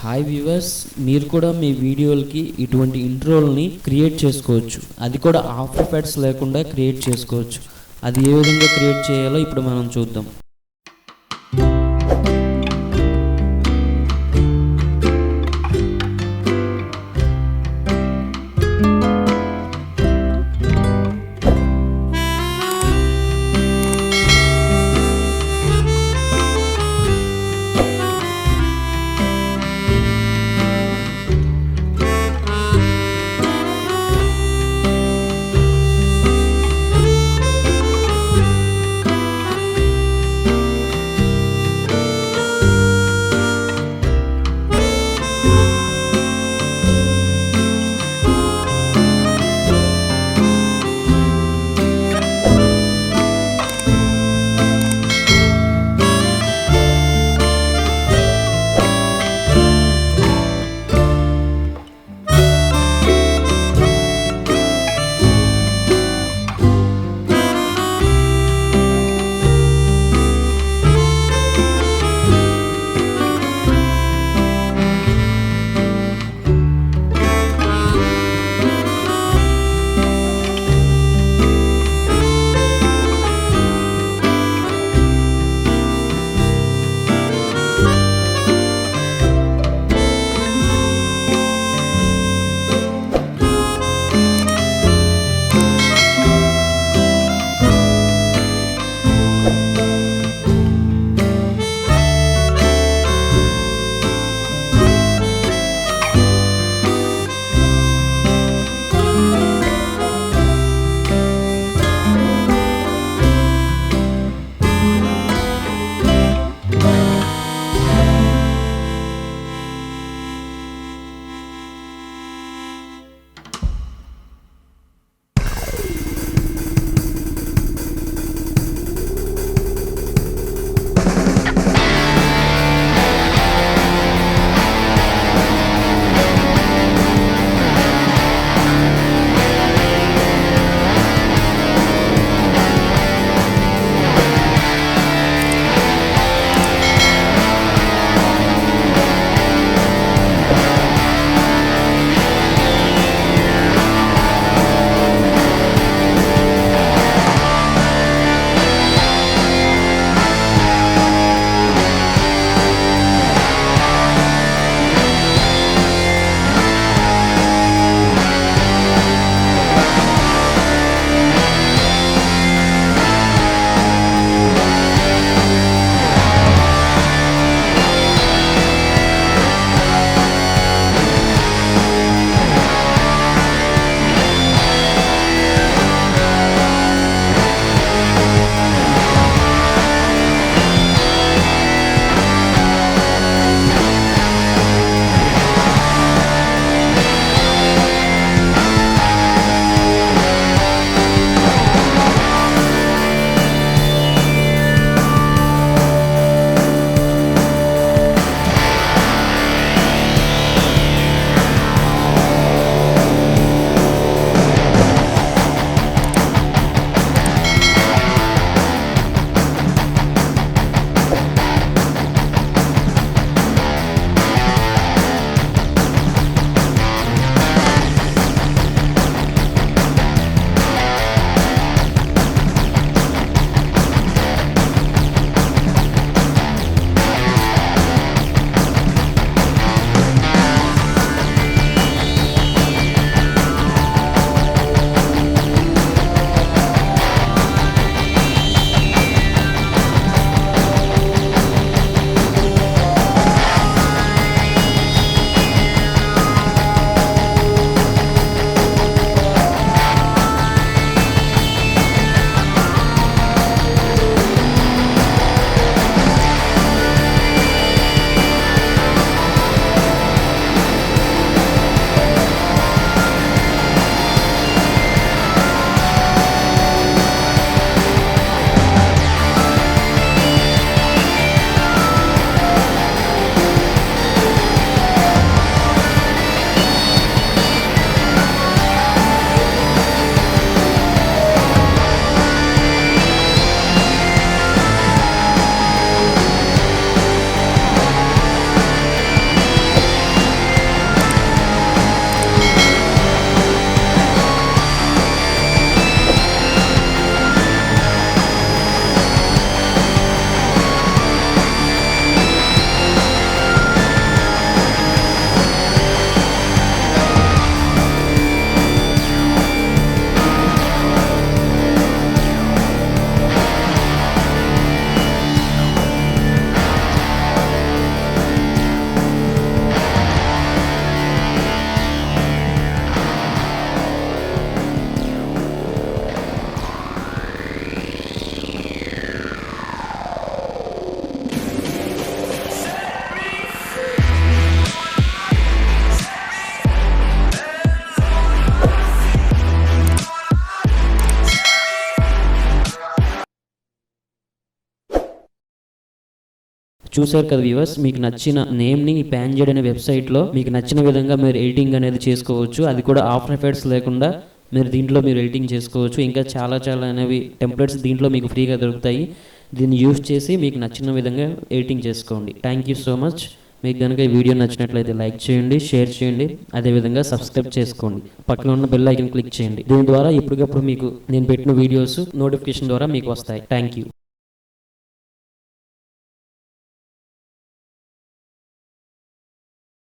Hi viewers, మీరు కూడా మీ వీడియోలకి ఇటువంటి ఇంట్రోల్ని క్రియేట్ చేసుకోవచ్చు. అది కూడా ఆఫ్టర్ ఎఫెక్ట్స్ లేకుండా క్రియేట్ చేసుకోవచ్చు. అది ఏ విధంగా క్రియేట్ చేయాలో ఇప్పుడు మనం చూద్దాం. చూసారు కదా వ్యూవర్స్, మీకు నచ్చిన నేమ్ని ఈ ప్యాన్జెడ్ అనే వెబ్సైట్లో మీకు నచ్చిన విధంగా మీరు ఎడిటింగ్ అనేది చేసుకోవచ్చు. అది కూడా ఆఫ్టర్ ఎఫెక్ట్స్ లేకుండా మీరు ఎడిటింగ్ చేసుకోవచ్చు. ఇంకా చాలా అనేవి టెంప్లెట్స్ దీంట్లో మీకు ఫ్రీగా దొరుకుతాయి. దీన్ని యూజ్ చేసి మీకు నచ్చిన విధంగా ఎడిటింగ్ చేసుకోండి. Thank you so much. మీకు కనుక ఈ వీడియో నచ్చినట్లయితే లైక్ చేయండి, షేర్ చేయండి, అదేవిధంగా సబ్స్క్రైబ్ చేసుకోండి. పక్కన ఉన్న బెల్ ఐకాన్ క్లిక్ చేయండి. దీని ద్వారా ఎప్పటికప్పుడు మీకు నేను పెట్టిన వీడియోస్ నోటిఫికేషన్ ద్వారా మీకు వస్తాయి. Thank you.